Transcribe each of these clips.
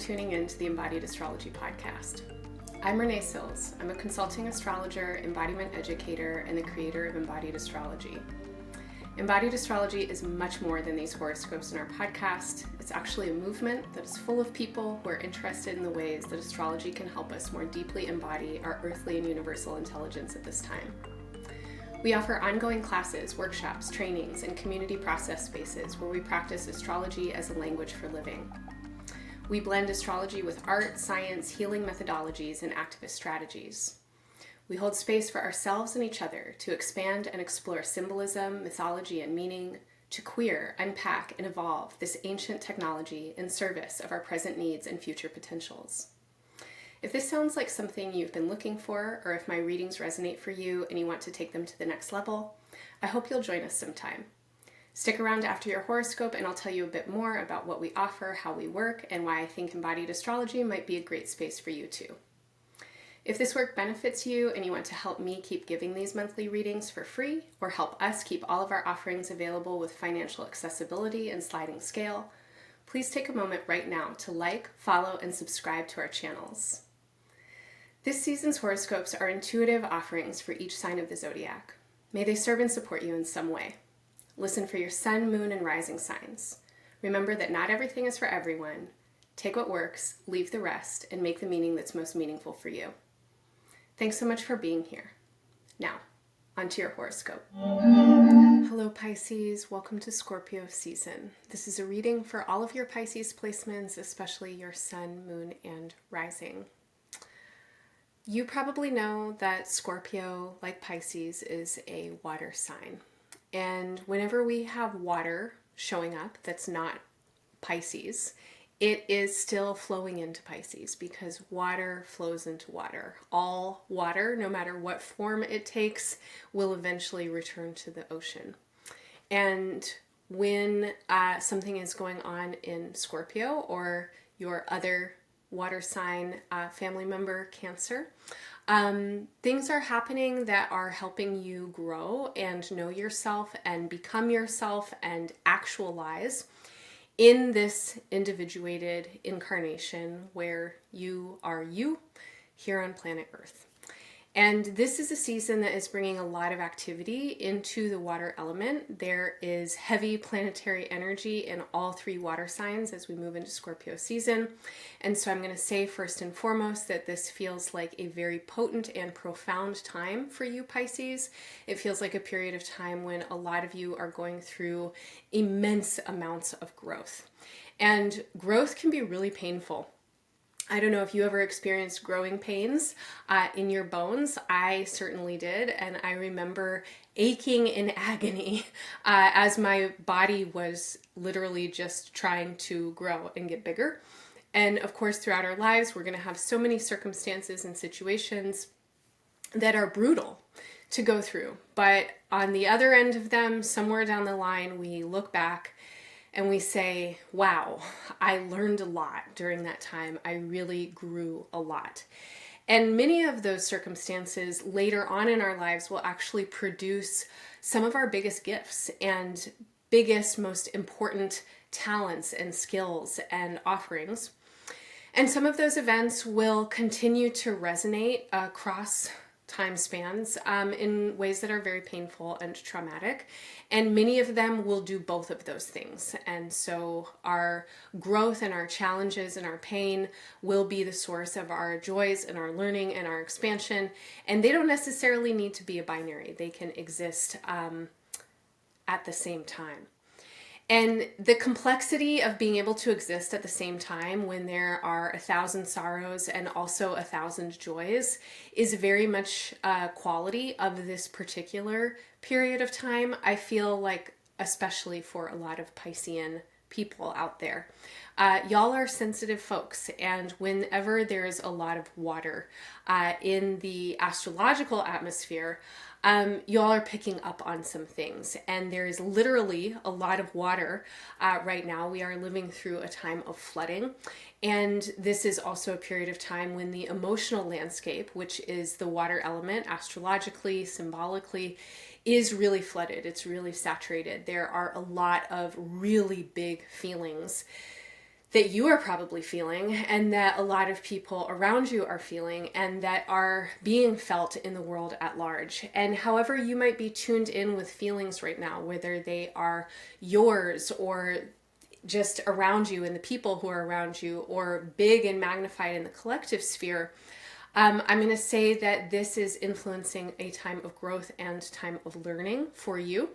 tuning in to the Embodied Astrology podcast. I'm Renee Sills. I'm a consulting astrologer, embodiment educator, and the creator of Embodied Astrology. Embodied Astrology is much more than these horoscopes in our podcast. It's actually a movement that is full of people who are interested in the ways that astrology can help us more deeply embody our earthly and universal intelligence at this time. We offer ongoing classes, workshops, trainings, and community process spaces where we practice astrology as a language for living. We blend astrology with art, science, healing methodologies, and activist strategies. We hold space for ourselves and each other to expand and explore symbolism, mythology, and meaning, to queer, unpack, and evolve this ancient technology in service of our present needs and future potentials. If this sounds like something you've been looking for, or if my readings resonate for you and you want to take them to the next level, I hope you'll join us sometime. Stick around after your horoscope and I'll tell you a bit more about what we offer, how we work, and why I think embodied astrology might be a great space for you too. If this work benefits you and you want to help me keep giving these monthly readings for free, or help us keep all of our offerings available with financial accessibility and sliding scale, please take a moment right now to like, follow, and subscribe to our channels. This season's horoscopes are intuitive offerings for each sign of the zodiac. May they serve and support you in some way. Listen for your sun, moon, and rising signs. Remember that not everything is for everyone. Take what works, leave the rest, and make the meaning that's most meaningful for you. Thanks so much for being here. Now, onto your horoscope. Hello Pisces, welcome to Scorpio season. This is a reading for all of your Pisces placements, especially your sun, moon, and rising. You probably know that Scorpio, like Pisces, is a water sign. And whenever we have water showing up that's not Pisces, it is still flowing into Pisces because water flows into water. All water, no matter what form it takes, will eventually return to the ocean. And when something is going on in Scorpio or your other water sign family member, Cancer, things are happening that are helping you grow and know yourself and become yourself and actualize in this individuated incarnation where you are you here on planet Earth. And this is a season that is bringing a lot of activity into the water element. There is heavy planetary energy in all three water signs as we move into Scorpio season. And so I'm going to say first and foremost that this feels like a very potent and profound time for you, Pisces. It feels like a period of time when a lot of you are going through immense amounts of growth. And growth can be really painful. I don't know if you ever experienced growing pains in your bones. I certainly did. And I remember aching in agony as my body was literally just trying to grow and get bigger. And of course, throughout our lives, we're going to have so many circumstances and situations that are brutal to go through. But on the other end of them, somewhere down the line, we look back and we say, wow, I learned a lot during that time. I really grew a lot. And many of those circumstances later on in our lives will actually produce some of our biggest gifts and biggest, most important talents and skills and offerings. And some of those events will continue to resonate across time spans in ways that are very painful and traumatic. And many of them will do both of those things. And so our growth and our challenges and our pain will be the source of our joys and our learning and our expansion. And they don't necessarily need to be a binary. They can exist at the same time. And the complexity of being able to exist at the same time when there are 1,000 sorrows and also 1,000 joys is very much a quality of this particular period of time. I feel like, especially for a lot of Piscean people out there. Y'all are sensitive folks, and whenever there's a lot of water in the astrological atmosphere, y'all are picking up on some things, and there is literally a lot of water right now. We are living through a time of flooding, and this is also a period of time when the emotional landscape, which is the water element astrologically, symbolically, is really flooded. It's really saturated. There are a lot of really big feelings that you are probably feeling, and that a lot of people around you are feeling, and that are being felt in the world at large. And however you might be tuned in with feelings right now, whether they are yours or just around you and the people who are around you, or big and magnified in the collective sphere, I'm going to say that this is influencing a time of growth and time of learning for you.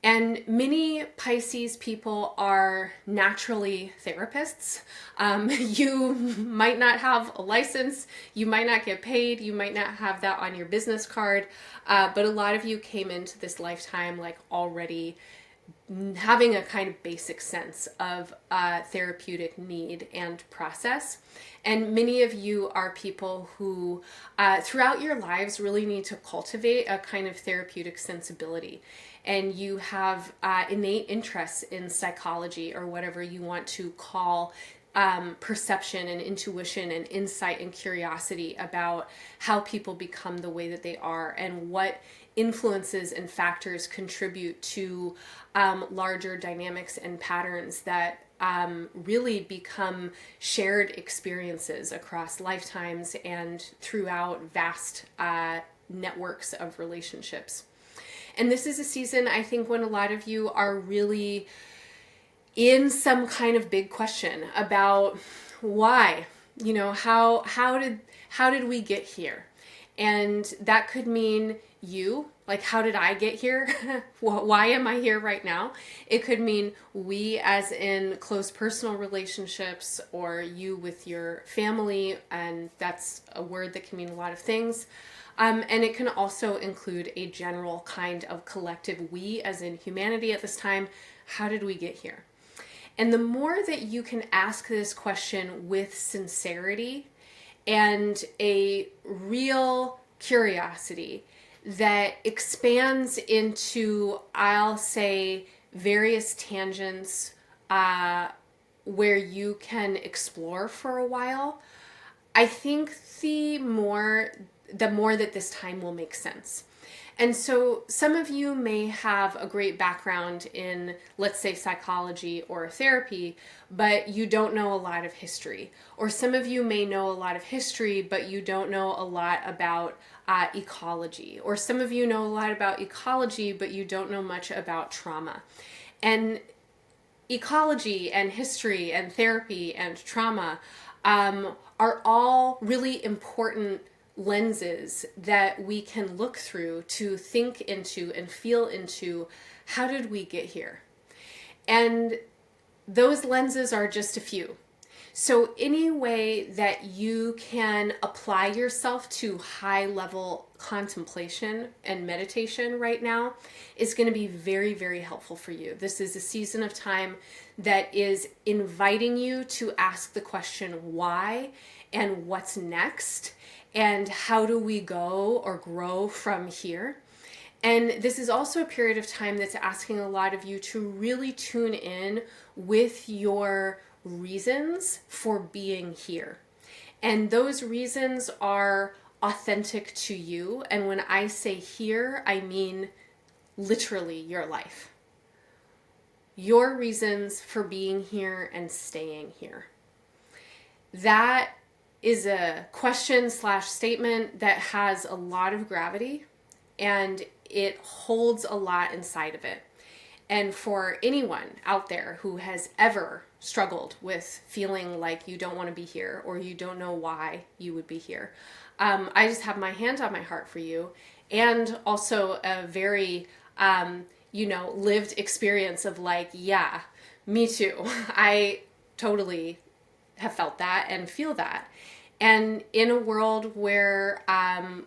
And many Pisces people are naturally therapists. You might not have a license, you might not get paid, you might not have that on your business card, but a lot of you came into this lifetime like already having a kind of basic sense of therapeutic need and process. And many of you are people who throughout your lives really need to cultivate a kind of therapeutic sensibility. And you have innate interests in psychology, or whatever you want to call perception and intuition and insight and curiosity about how people become the way that they are, and what influences and factors contribute to larger dynamics and patterns that really become shared experiences across lifetimes and throughout vast networks of relationships. And this is a season, I think, when a lot of you are really in some kind of big question about why, how did we get here? And that could mean you, like, how did I get here? Why am I here right now? It could mean we, as in close personal relationships, or you with your family, and that's a word that can mean a lot of things. And it can also include a general kind of collective we, as in humanity at this time. How did we get here? And the more that you can ask this question with sincerity and a real curiosity that expands into, I'll say, various tangents where you can explore for a while, I think the more that this time will make sense. And so some of you may have a great background in, let's say, psychology or therapy, but you don't know a lot of history. Or some of you may know a lot of history, but you don't know a lot about ecology. Or some of you know a lot about ecology, but you don't know much about trauma. And ecology and history and therapy and trauma are all really important lenses that we can look through to think into and feel into, how did we get here? And those lenses are just a few. So any way that you can apply yourself to high level contemplation and meditation right now is going to be very, very helpful for you. This is a season of time that is inviting you to ask the question why and what's next, and how do we go or grow from here? And this is also a period of time that's asking a lot of you to really tune in with your reasons for being here. And those reasons are authentic to you. And when I say here, I mean literally your life. Your reasons for being here and staying here. That is a question/statement that has a lot of gravity, and it holds a lot inside of it. And for anyone out there who has ever struggled with feeling like you don't want to be here, or you don't know why you would be here, I just have my hand on my heart for you, and also a very lived experience of like, yeah, me too. I totally have felt that and feel that. And in a world where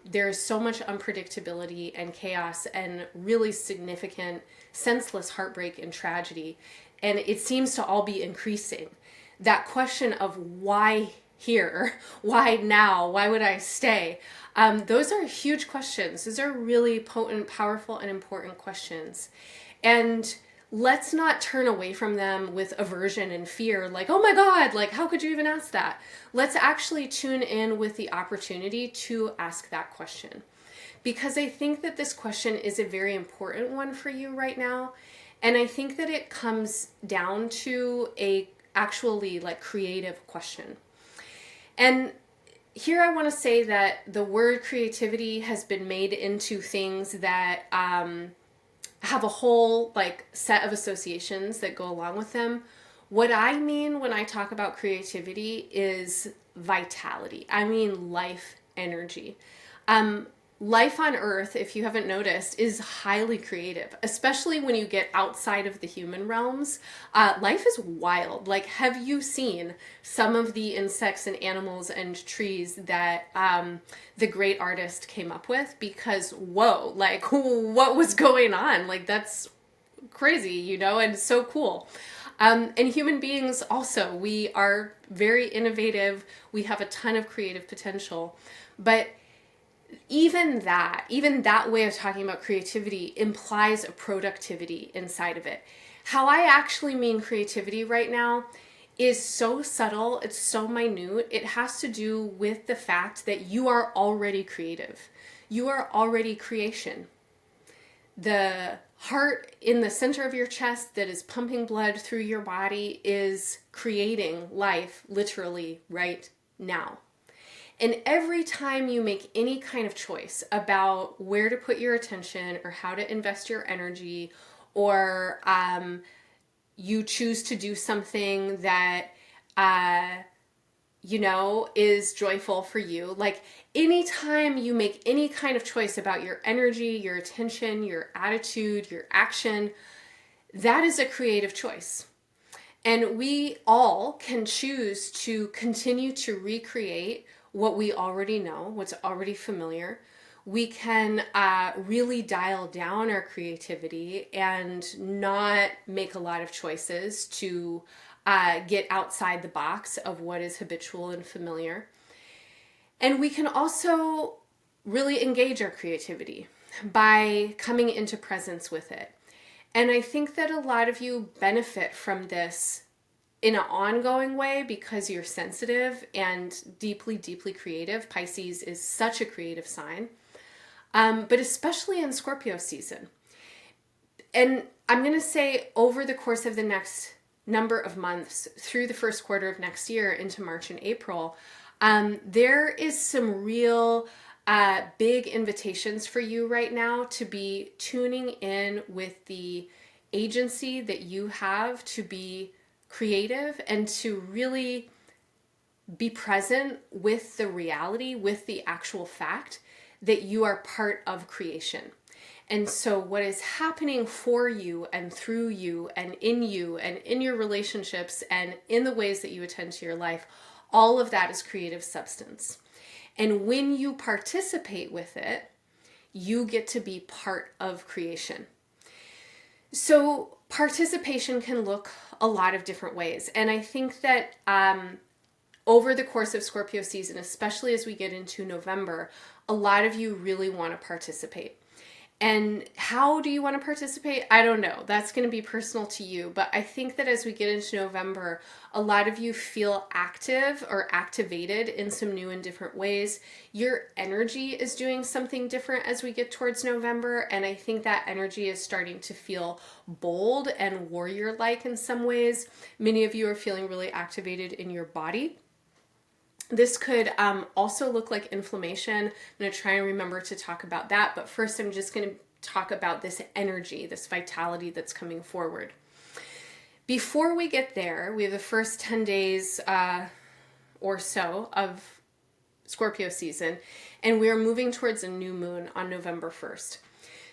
there's so much unpredictability and chaos and really significant senseless heartbreak and tragedy, and it seems to all be increasing, that question of why here, why now, why would I stay? Those are huge questions. Those are really potent, powerful, and important questions. And let's not turn away from them with aversion and fear, like, oh my God, like, how could you even ask that? Let's actually tune in with the opportunity to ask that question. Because I think that this question is a very important one for you right now. And I think that it comes down to a actually like creative question. And here I want to say that the word creativity has been made into things that have a whole like set of associations that go along with them. What I mean when I talk about creativity is vitality. I mean life energy. Life on Earth, if you haven't noticed, is highly creative, especially when you get outside of the human realms. Life is wild. Like, have you seen some of the insects and animals and trees that the great artist came up with? Because, whoa, like, what was going on? Like, that's crazy, you know, and so cool. And human beings also, we are very innovative. We have a ton of creative potential. But even that way of talking about creativity implies a productivity inside of it. How I actually mean creativity right now is so subtle, it's so minute. It has to do with the fact that you are already creative. You are already creation. The heart in the center of your chest that is pumping blood through your body is creating life literally right now. And every time you make any kind of choice about where to put your attention or how to invest your energy, or you choose to do something that, is joyful for you, like anytime you make any kind of choice about your energy, your attention, your attitude, your action, that is a creative choice. And we all can choose to continue to recreate what we already know, what's already familiar. We can really dial down our creativity and not make a lot of choices to get outside the box of what is habitual and familiar. And we can also really engage our creativity by coming into presence with it. And I think that a lot of you benefit from this in an ongoing way because you're sensitive and deeply, deeply creative. Pisces is such a creative sign, but especially in Scorpio season. And I'm going to say over the course of the next number of months through the first quarter of next year into March and April, there is some real big invitations for you right now to be tuning in with the agency that you have to be creative and to really be present with the reality, with the actual fact that you are part of creation. And so what is happening for you and through you and in your relationships and in the ways that you attend to your life, all of that is creative substance. And when you participate with it, you get to be part of creation. So participation can look a lot of different ways. And I think that over the course of Scorpio season, especially as we get into November, a lot of you really want to participate. And how do you want to participate? I don't know. That's going to be personal to you. But I think that as we get into November, a lot of you feel active or activated in some new and different ways. Your energy is doing something different as we get towards November. And I think that energy is starting to feel bold and warrior-like in some ways. Many of you are feeling really activated in your body. This could also look like inflammation. I'm going to try and remember to talk about that. But first, I'm just going to talk about this energy, this vitality that's coming forward. Before we get there, we have the first 10 days or so of Scorpio season, and we are moving towards a new moon on November 1st.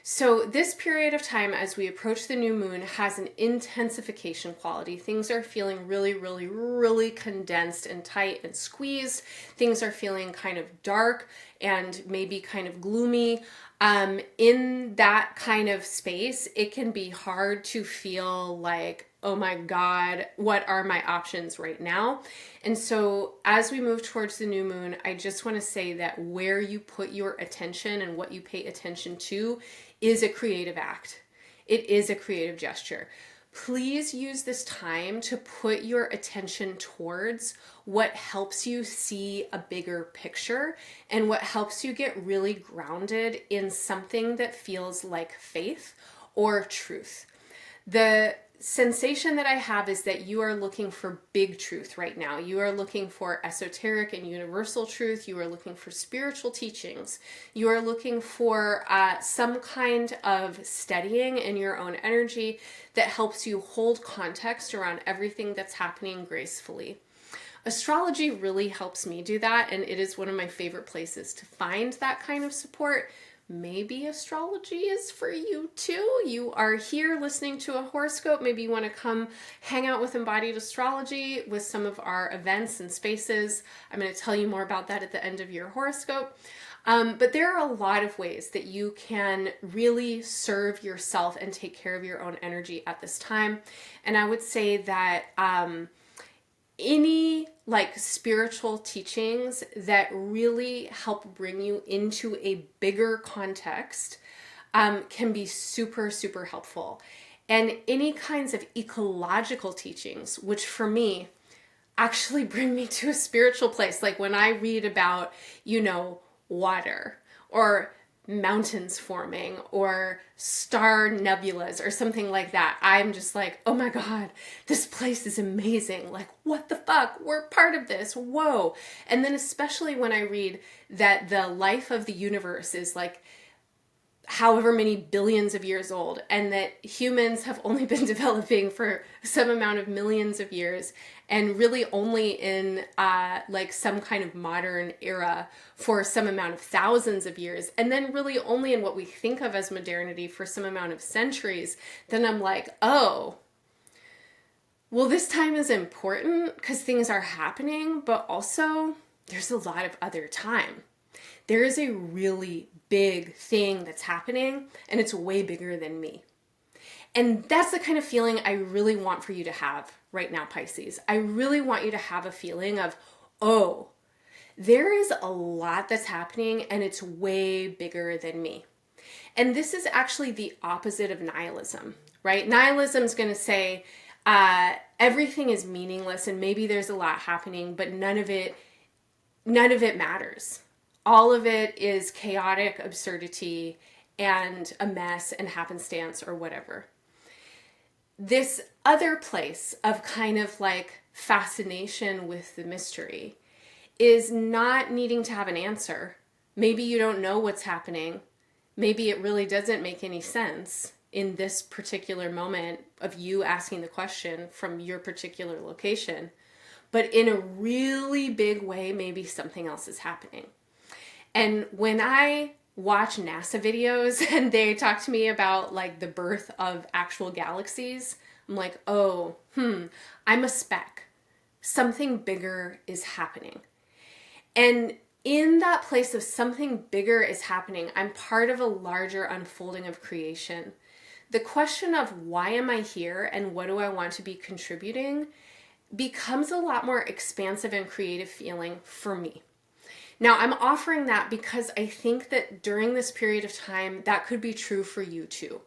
So this period of time as we approach the new moon has an intensification quality. Things are feeling really, really, really condensed and tight and squeezed. Things are feeling kind of dark and maybe kind of gloomy. In that kind of space, it can be hard to feel like, oh my God, what are my options right now? And so as we move towards the new moon, I just want to say that where you put your attention and what you pay attention to is a creative act. It is a creative gesture. Please use this time to put your attention towards what helps you see a bigger picture and what helps you get really grounded in something that feels like faith or truth. The sensation that I have is that you are looking for big truth right now. You are looking for esoteric and universal truth. You are looking for spiritual teachings. You are looking for some kind of steadying in your own energy that helps you hold context around everything that's happening gracefully. Astrology really helps me do that, and it is one of my favorite places to find that kind of support. Maybe astrology is for you too. You are here listening to a horoscope. Maybe you want to come hang out with Embodied Astrology with some of our events and spaces. I'm going to tell you more about that at the end of your horoscope. But there are a lot of ways that you can really serve yourself and take care of your own energy at this time. And I would say that any spiritual teachings that really help bring you into a bigger context can be super, super helpful. And any kinds of ecological teachings, which for me actually bring me to a spiritual place. Like when I read about, water or mountains forming or star nebulas or something like that, I'm just like, oh my God, this place is amazing. Like, what the fuck? We're part of this. Whoa. And then especially when I read that the life of the universe is like however many billions of years old, and that humans have only been developing for some amount of millions of years, and really only in some kind of modern era for some amount of thousands of years, and then really only in what we think of as modernity for some amount of centuries, then I'm like, oh, well, this time is important because things are happening, but also there's a lot of other time. There is a really big thing that's happening, and it's way bigger than me. And that's the kind of feeling I really want for you to have right now, Pisces. I really want you to have a feeling of, oh, there is a lot that's happening, and it's way bigger than me. And this is actually the opposite of nihilism, right? Nihilism is going to say everything is meaningless, and maybe there's a lot happening, but none of it matters. All of it is chaotic absurdity and a mess and happenstance or whatever. This other place of kind of like fascination with the mystery is not needing to have an answer. Maybe you don't know what's happening. Maybe it really doesn't make any sense in this particular moment of you asking the question from your particular location. But in a really big way, maybe something else is happening. And when I watch NASA videos and they talk to me about like the birth of actual galaxies, I'm like, oh, I'm a speck. Something bigger is happening. And in that place of something bigger is happening, I'm part of a larger unfolding of creation. The question of why am I here and what do I want to be contributing becomes a lot more expansive and creative feeling for me. Now, I'm offering that because I think that during this period of time, that could be true for you too.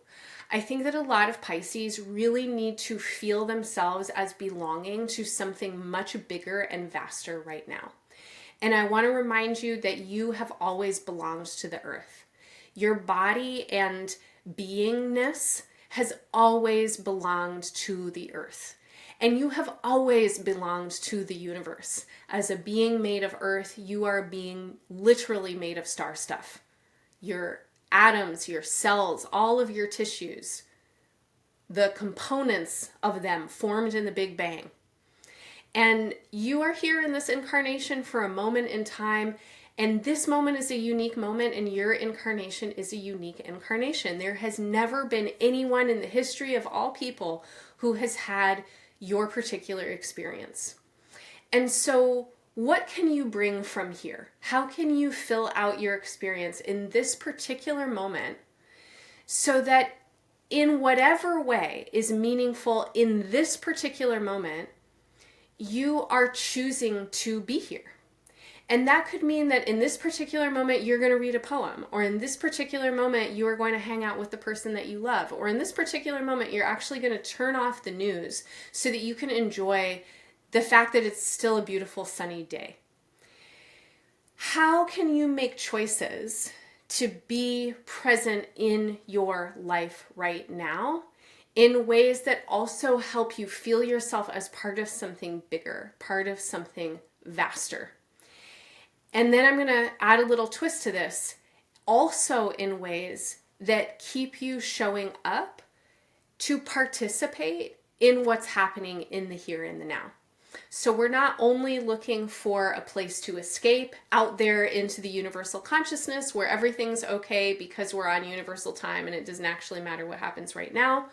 I think that a lot of Pisces really need to feel themselves as belonging to something much bigger and vaster right now. And I want to remind you that you have always belonged to the earth. Your body and beingness has always belonged to the earth. And you have always belonged to the universe. As a being made of earth, you are a being literally made of star stuff. Your atoms, your cells, all of your tissues, the components of them formed in the Big Bang. And you are here in this incarnation for a moment in time, and this moment is a unique moment, and your incarnation is a unique incarnation. There has never been anyone in the history of all people who has had your particular experience. And so what can you bring from here? How can you fill out your experience in this particular moment so that in whatever way is meaningful in this particular moment, you are choosing to be here? And that could mean that in this particular moment, you're going to read a poem, or in this particular moment, you are going to hang out with the person that you love, or in this particular moment, you're actually going to turn off the news so that you can enjoy the fact that it's still a beautiful sunny day. How can you make choices to be present in your life right now in ways that also help you feel yourself as part of something bigger, part of something vaster. And then I'm going to add a little twist to this, also in ways that keep you showing up to participate in what's happening in the here and the now. So we're not only looking for a place to escape out there into the universal consciousness where everything's okay because we're on universal time and it doesn't actually matter what happens right now,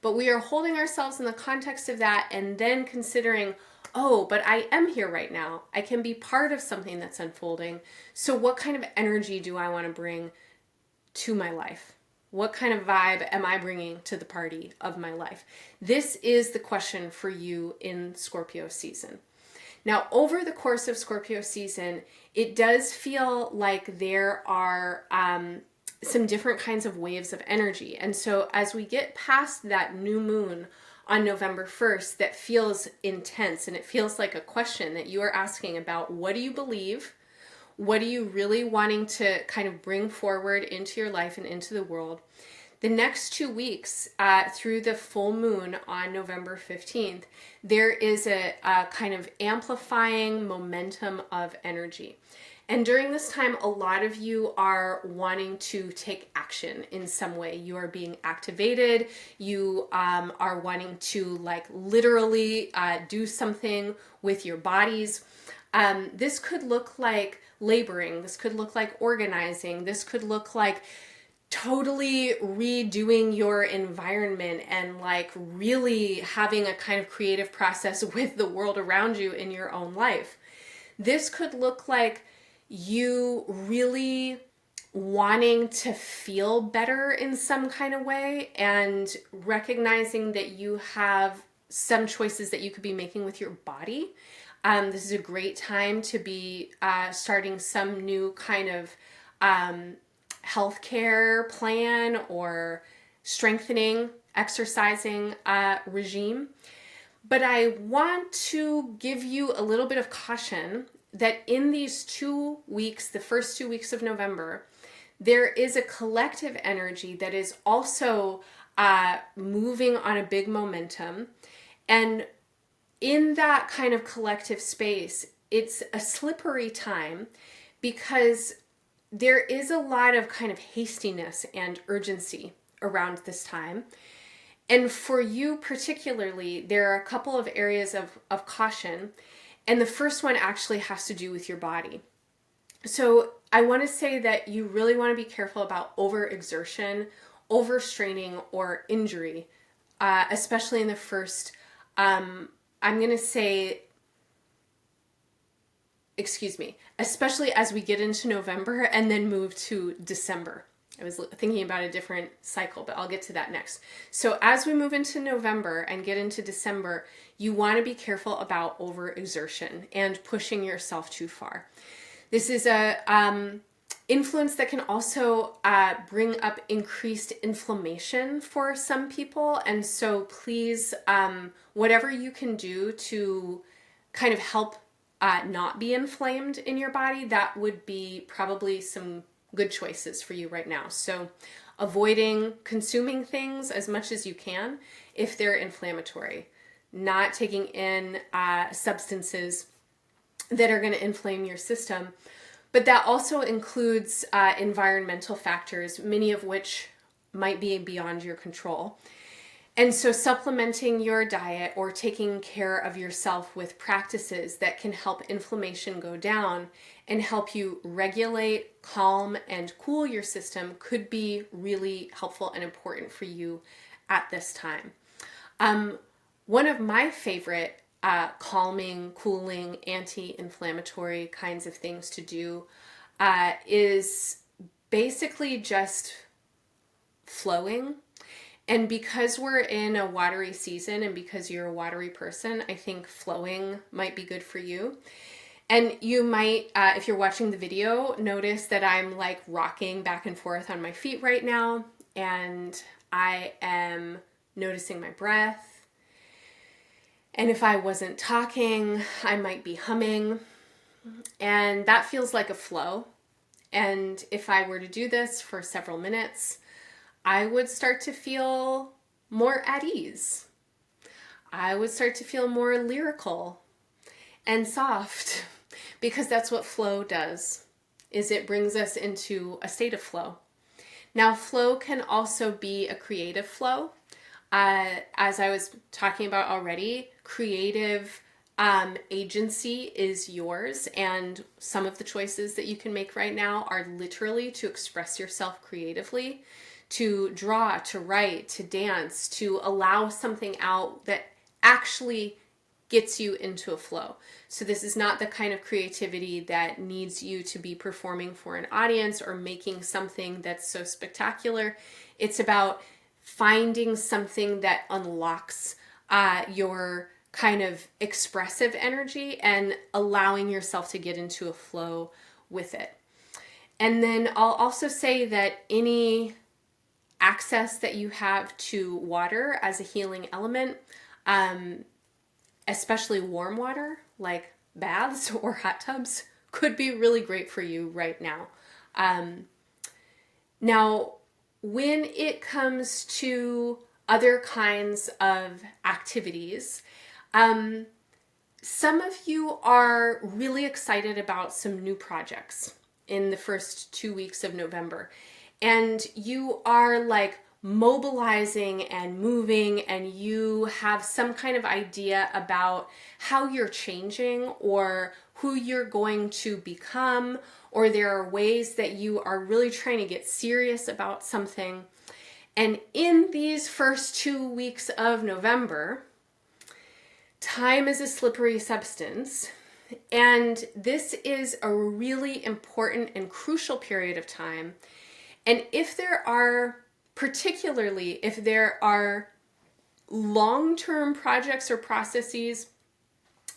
but we are holding ourselves in the context of that and then considering, oh, but I am here right now. I can be part of something that's unfolding. So what kind of energy do I want to bring to my life? What kind of vibe am I bringing to the party of my life? This is the question for you in Scorpio season. Now, over the course of Scorpio season, it does feel like there are some different kinds of waves of energy. And so as we get past that new moon on November 1st, that feels intense and it feels like a question that you are asking about what do you believe? What are you really wanting to kind of bring forward into your life and into the world? The next 2 weeks through the full moon on November 15th, there is a kind of amplifying momentum of energy. And during this time, a lot of you are wanting to take action in some way. You are being activated. You are wanting to like literally do something with your bodies. This could look like laboring. This could look like organizing. This could look like totally redoing your environment and like really having a kind of creative process with the world around you in your own life. This could look like you really wanting to feel better in some kind of way and recognizing that you have some choices that you could be making with your body. This is a great time to be starting some new kind of healthcare plan or strengthening, exercising regime. But I want to give you a little bit of caution that in these 2 weeks, the first 2 weeks of November, there is a collective energy that is also moving on a big momentum. And in that kind of collective space, it's a slippery time because there is a lot of kind of hastiness and urgency around this time. And for you particularly, there are a couple of areas of caution. And the first one actually has to do with your body. So I want to say that you really want to be careful about overexertion, overstraining, or injury, especially in the first, especially as we get into November and then move to December. I was thinking about a different cycle, but I'll get to that next. So as we move into November and get into December, you want to be careful about overexertion and pushing yourself too far. This is a influence that can also bring up increased inflammation for some people. And so please, whatever you can do to kind of help not be inflamed in your body, that would be probably some good choices for you right now. So avoiding consuming things as much as you can if they're inflammatory, not taking in substances that are going to inflame your system. But that also includes environmental factors, many of which might be beyond your control. And so supplementing your diet or taking care of yourself with practices that can help inflammation go down and help you regulate, calm, and cool your system could be really helpful and important for you at this time. One of my favorite calming, cooling, anti-inflammatory kinds of things to do is basically just flowing. And because we're in a watery season and because you're a watery person, I think flowing might be good for you. And you might, if you're watching the video, notice that I'm like rocking back and forth on my feet right now. And I am noticing my breath. And if I wasn't talking, I might be humming. And that feels like a flow. And if I were to do this for several minutes, I would start to feel more at ease. I would start to feel more lyrical and soft because that's what flow does, is it brings us into a state of flow. Now, flow can also be a creative flow. As I was talking about already, creative agency is yours, and some of the choices that you can make right now are literally to express yourself creatively, to draw, to write, to dance, to allow something out that actually gets you into a flow. So this is not the kind of creativity that needs you to be performing for an audience or making something that's so spectacular. It's about finding something that unlocks your kind of expressive energy and allowing yourself to get into a flow with it. And then I'll also say that any access that you have to water as a healing element, especially warm water like baths or hot tubs, could be really great for you right now. Now, when it comes to other kinds of activities, some of you are really excited about some new projects in the first 2 weeks of November. And you are like mobilizing and moving, and you have some kind of idea about how you're changing or who you're going to become, or there are ways that you are really trying to get serious about something. And in these first 2 weeks of November, time is a slippery substance, and this is a really important and crucial period of time. And particularly if there are long-term projects or processes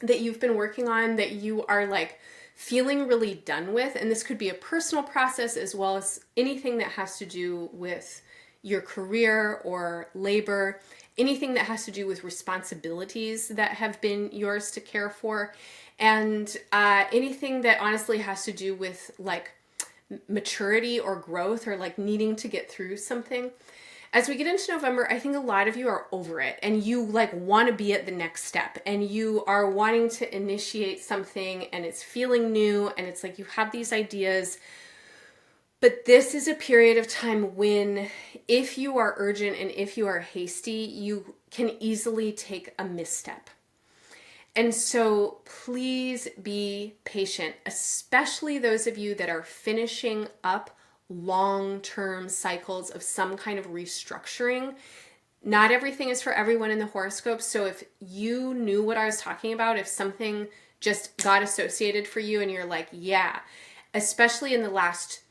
that you've been working on that you are like feeling really done with, and this could be a personal process as well as anything that has to do with your career or labor, anything that has to do with responsibilities that have been yours to care for, and anything that honestly has to do with like maturity or growth or like needing to get through something. As we get into November, I think a lot of you are over it and you like want to be at the next step and you are wanting to initiate something and it's feeling new and it's like you have these ideas. But this is a period of time when if you are urgent and if you are hasty, you can easily take a misstep. And so please be patient, especially those of you that are finishing up long-term cycles of some kind of restructuring. Not everything is for everyone in the horoscope. So if you knew what I was talking about, if something just got associated for you and you're like, yeah, especially in the last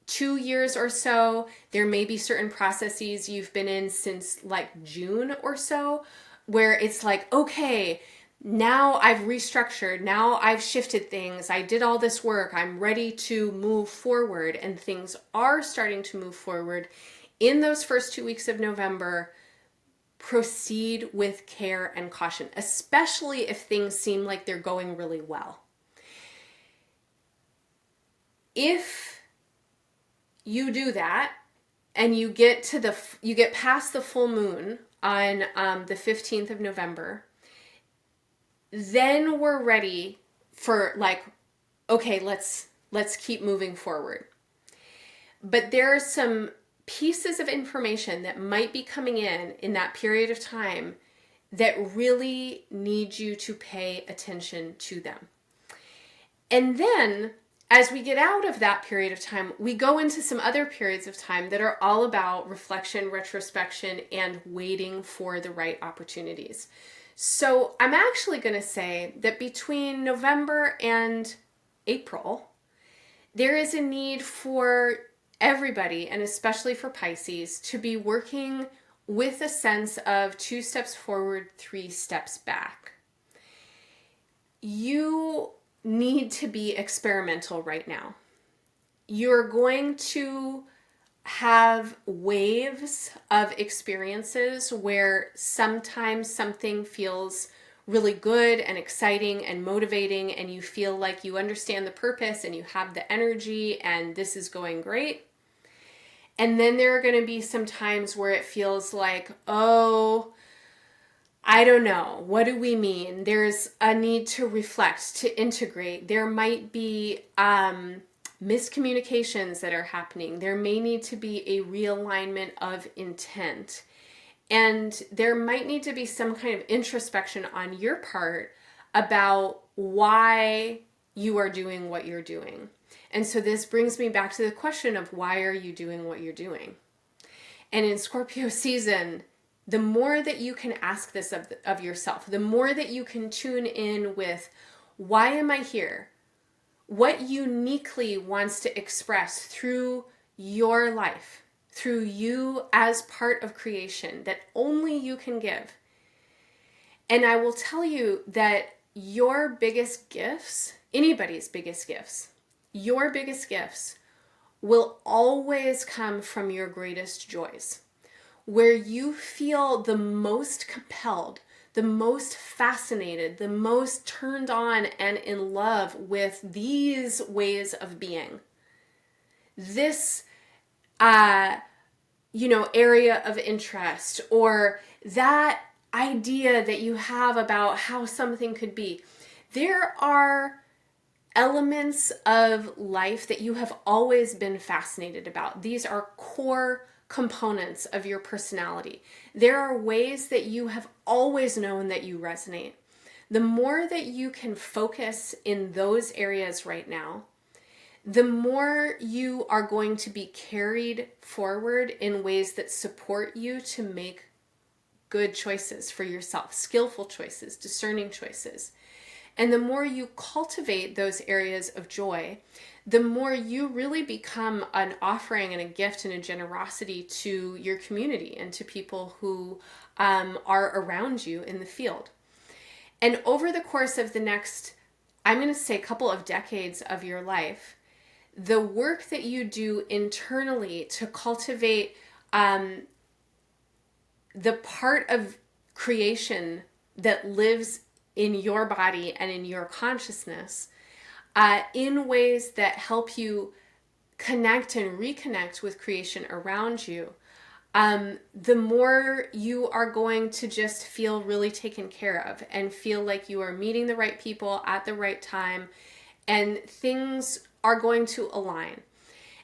2 years or so, there may be certain processes you've been in since like June or so, where it's like, okay, now I've restructured, now I've shifted things, I did all this work, I'm ready to move forward, and things are starting to move forward. In those first 2 weeks of November, proceed with care and caution, especially if things seem like they're going really well. If you do that and you get past the full moon on the 15th of November, then we're ready for like, okay, let's keep moving forward. But there are some pieces of information that might be coming in that period of time that really need you to pay attention to them. And then as we get out of that period of time, we go into some other periods of time that are all about reflection, retrospection, and waiting for the right opportunities. So I'm actually going to say that between November and April, there is a need for everybody, and especially for Pisces, to be working with a sense of 2 steps forward, 3 steps back. You need to be experimental right now. You're going to have waves of experiences where sometimes something feels really good and exciting and motivating and you feel like you understand the purpose and you have the energy and this is going great. And then there are going to be some times where it feels like, oh, I don't know. What do we mean? There's a need to reflect, to integrate. There might be miscommunications that are happening. There may need to be a realignment of intent. And there might need to be some kind of introspection on your part about why you are doing what you're doing. And so this brings me back to the question of, why are you doing what you're doing? And in Scorpio season, the more that you can ask this of yourself, the more that you can tune in with, why am I here? What uniquely wants to express through your life, through you as part of creation that only you can give. And I will tell you that your biggest gifts, anybody's biggest gifts, your biggest gifts will always come from your greatest joys, where you feel the most compelled, the most fascinated, the most turned on and in love with these ways of being. This area of interest, or that idea that you have about how something could be. There are elements of life that you have always been fascinated about. These are core components of your personality. There are ways that you have always known that you resonate. The more that you can focus in those areas right now, the more you are going to be carried forward in ways that support you to make good choices for yourself, skillful choices, discerning choices. And the more you cultivate those areas of joy, the more you really become an offering and a gift and a generosity to your community and to people who are around you in the field. And over the course of the next, I'm going to say, couple of decades of your life, the work that you do internally to cultivate the part of creation that lives in your body and in your consciousness, in ways that help you connect and reconnect with creation around you, the more you are going to just feel really taken care of and feel like you are meeting the right people at the right time, and things are going to align.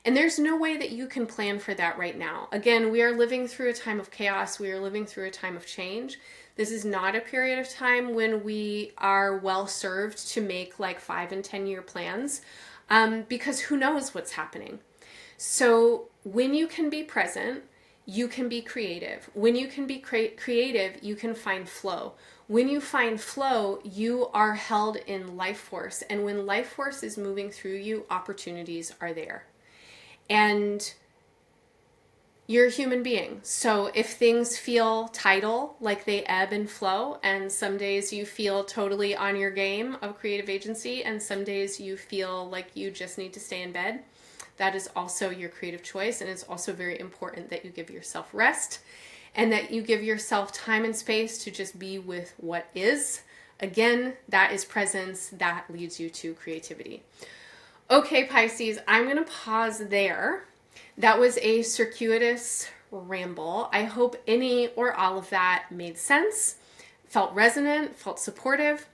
And there's no way that you can plan for that right now. Again, we are living through a time of chaos. We are living through a time of change. This is not a period of time when we are well served to make like 5 and 10 year plans, because who knows what's happening. So when you can be present, you can be creative. When you can be creative, you can find flow. When you find flow, you are held in life force. And when life force is moving through you, opportunities are there. And you're a human being. So if things feel tidal, like they ebb and flow, and some days you feel totally on your game of creative agency, and some days you feel like you just need to stay in bed, that is also your creative choice. And it's also very important that you give yourself rest and that you give yourself time and space to just be with what is. Again, that is presence. That leads you to creativity. Okay, Pisces, I'm going to pause there. That was a circuitous ramble. I hope any or all of that made sense, felt resonant, felt supportive.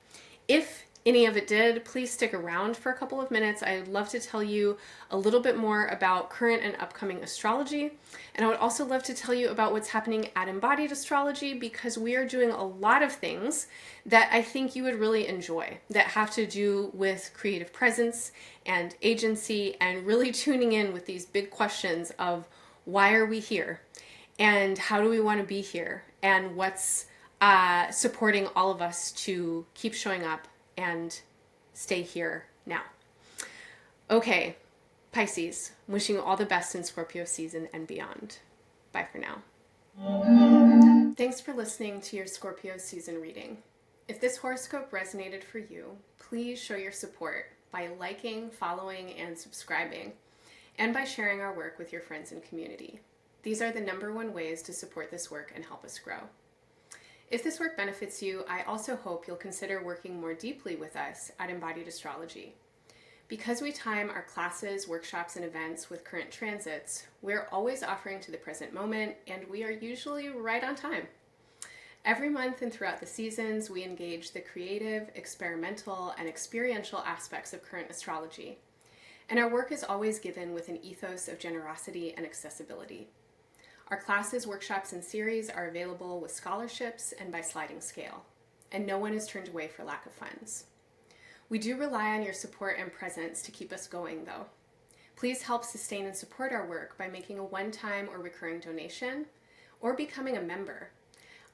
If any of it did, please stick around for a couple of minutes. I'd love to tell you a little bit more about current and upcoming astrology. And I would also love to tell you about what's happening at Embodied Astrology, because we are doing a lot of things that I think you would really enjoy that have to do with creative presence and agency, and really tuning in with these big questions of, why are we here? And how do we want to be here? And what's supporting all of us to keep showing up and stay here now. Okay, Pisces, wishing you all the best in Scorpio season and beyond. Bye for now. Thanks for listening to your Scorpio season reading. If this horoscope resonated for you, please show your support by liking, following, and subscribing, and by sharing our work with your friends and community. These are the #1 ways to support this work and help us grow. If this work benefits you, I also hope you'll consider working more deeply with us at Embodied Astrology. Because we time our classes, workshops, and events with current transits, we're always offering to the present moment, and we are usually right on time. Every month and throughout the seasons, we engage the creative, experimental, and experiential aspects of current astrology. And our work is always given with an ethos of generosity and accessibility. Our classes, workshops, and series are available with scholarships and by sliding scale, and no one is turned away for lack of funds. We do rely on your support and presence to keep us going, though. Please help sustain and support our work by making a one-time or recurring donation, or becoming a member,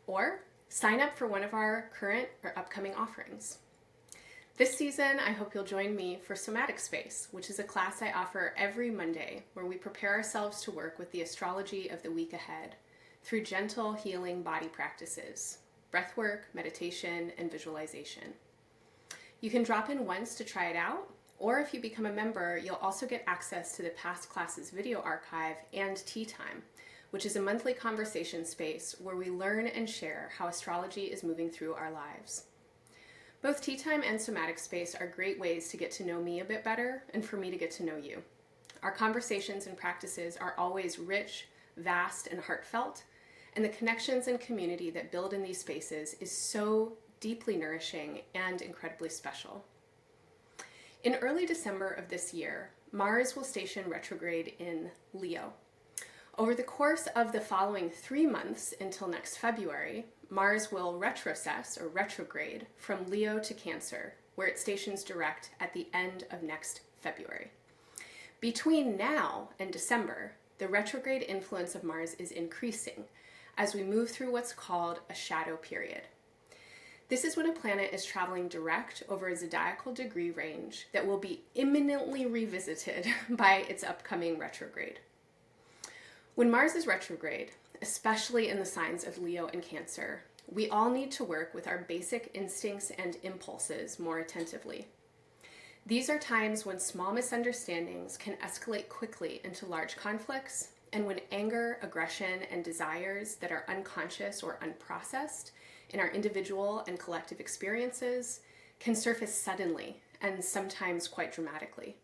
or sign up for one of our current or upcoming offerings. This season, I hope you'll join me for Somatic Space, which is a class I offer every Monday where we prepare ourselves to work with the astrology of the week ahead through gentle healing body practices, breathwork, meditation, and visualization. You can drop in once to try it out, or if you become a member, you'll also get access to the past classes video archive and Tea Time, which is a monthly conversation space where we learn and share how astrology is moving through our lives. Both Tea Time and Somatic Space are great ways to get to know me a bit better and for me to get to know you. Our conversations and practices are always rich, vast, and heartfelt, and the connections and community that build in these spaces is so deeply nourishing and incredibly special. In early December of this year, Mars will station retrograde in Leo. Over the course of the following 3 months until next February, Mars will retrocess or retrograde from Leo to Cancer, where it stations direct at the end of next February. Between now and December, the retrograde influence of Mars is increasing as we move through what's called a shadow period. This is when a planet is traveling direct over a zodiacal degree range that will be imminently revisited by its upcoming retrograde. When Mars is retrograde, especially in the signs of Leo and Cancer, we all need to work with our basic instincts and impulses more attentively. These are times when small misunderstandings can escalate quickly into large conflicts, and when anger, aggression, and desires that are unconscious or unprocessed in our individual and collective experiences can surface suddenly and sometimes quite dramatically.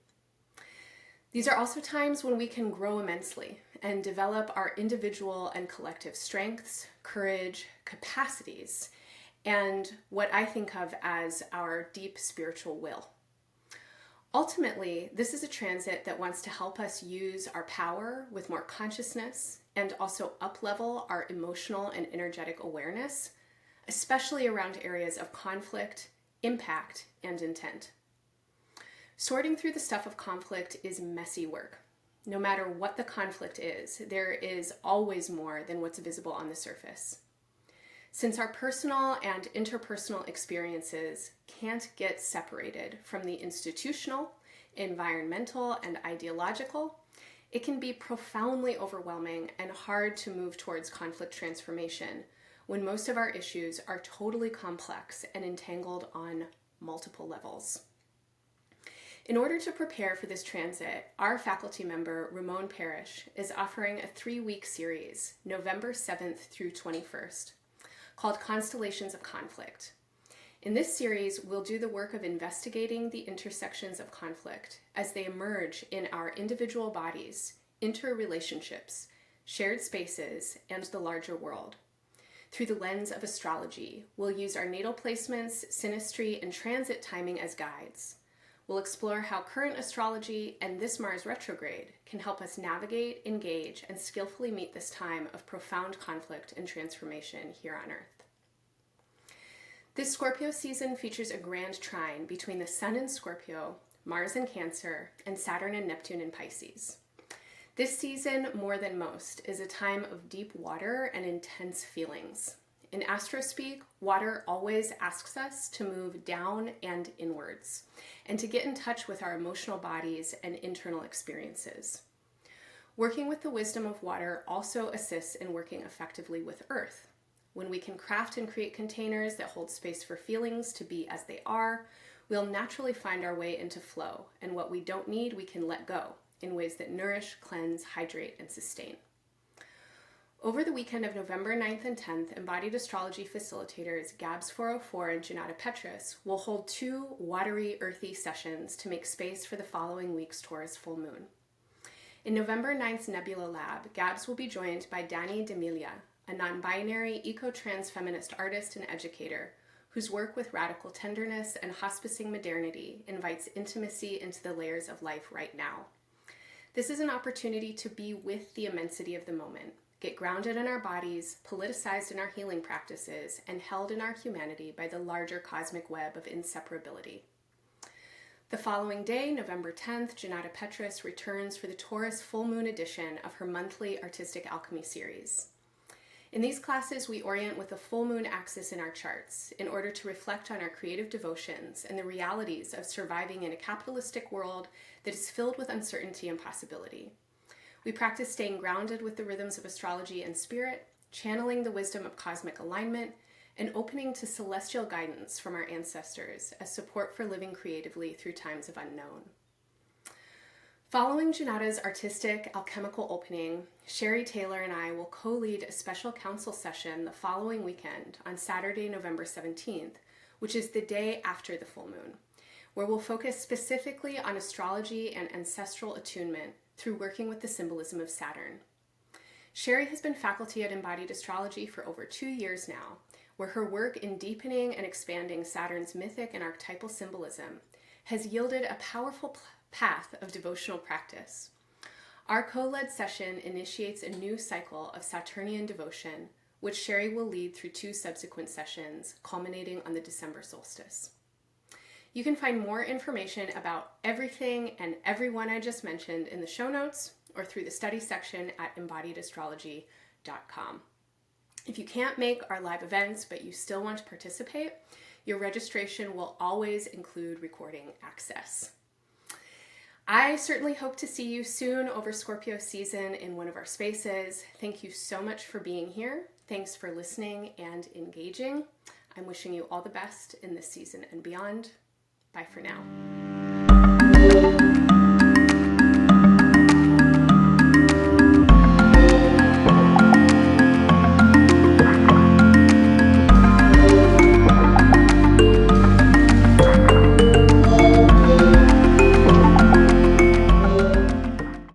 These are also times when we can grow immensely and develop our individual and collective strengths, courage, capacities, and what I think of as our deep spiritual will. Ultimately, this is a transit that wants to help us use our power with more consciousness and also up-level our emotional and energetic awareness, especially around areas of conflict, impact, and intent. Sorting through the stuff of conflict is messy work. No matter what the conflict is, there is always more than what's visible on the surface. Since our personal and interpersonal experiences can't get separated from the institutional, environmental, and ideological, it can be profoundly overwhelming and hard to move towards conflict transformation when most of our issues are totally complex and entangled on multiple levels. In order to prepare for this transit, our faculty member, Ramon Parrish, is offering a 3-week series, November 7th through 21st, called Constellations of Conflict. In this series, we'll do the work of investigating the intersections of conflict as they emerge in our individual bodies, interrelationships, shared spaces, and the larger world. Through the lens of astrology, we'll use our natal placements, synastry, and transit timing as guides. We'll explore how current astrology and this Mars retrograde can help us navigate, engage, and skillfully meet this time of profound conflict and transformation here on Earth. This Scorpio season features a grand trine between the Sun in Scorpio, Mars in Cancer, and Saturn and Neptune in Pisces. This season, more than most, is a time of deep water and intense feelings. In astrospeak, water always asks us to move down and inwards, and to get in touch with our emotional bodies and internal experiences. Working with the wisdom of water also assists in working effectively with Earth. When we can craft and create containers that hold space for feelings to be as they are, we'll naturally find our way into flow, and what we don't need, we can let go in ways that nourish, cleanse, hydrate, and sustain. Over the weekend of November 9th and 10th, Embodied Astrology facilitators Gabs 404 and Janata Petrus will hold 2 watery, earthy sessions to make space for the following week's Taurus full moon. In November 9th's Nebula Lab, Gabs will be joined by Dani D'Emilia, a non-binary, eco-trans feminist artist and educator whose work with radical tenderness and hospicing modernity invites intimacy into the layers of life right now. This is an opportunity to be with the immensity of the moment, get grounded in our bodies, politicized in our healing practices, and held in our humanity by the larger cosmic web of inseparability. The following day, November 10th, Janata Petrus returns for the Taurus full moon edition of her monthly Artistic Alchemy series. In these classes, we orient with a full moon axis in our charts in order to reflect on our creative devotions and the realities of surviving in a capitalistic world that is filled with uncertainty and possibility. We practice staying grounded with the rhythms of astrology and spirit, channeling the wisdom of cosmic alignment, and opening to celestial guidance from our ancestors as support for living creatively through times of unknown. Following Janata's artistic alchemical opening, Sherry Taylor and I will co-lead a special council session the following weekend on Saturday, November 17th, which is the day after the full moon, where we'll focus specifically on astrology and ancestral attunement through working with the symbolism of Saturn. Sherry has been faculty at Embodied Astrology for over 2 years now, where her work in deepening and expanding Saturn's mythic and archetypal symbolism has yielded a powerful path of devotional practice. Our co-led session initiates a new cycle of Saturnian devotion, which Sherry will lead through 2 subsequent sessions, culminating on the December solstice. You can find more information about everything and everyone I just mentioned in the show notes or through the study section at embodiedastrology.com. If you can't make our live events, but you still want to participate, your registration will always include recording access. I certainly hope to see you soon over Scorpio season in one of our spaces. Thank you so much for being here. Thanks for listening and engaging. I'm wishing you all the best in this season and beyond. Bye for now.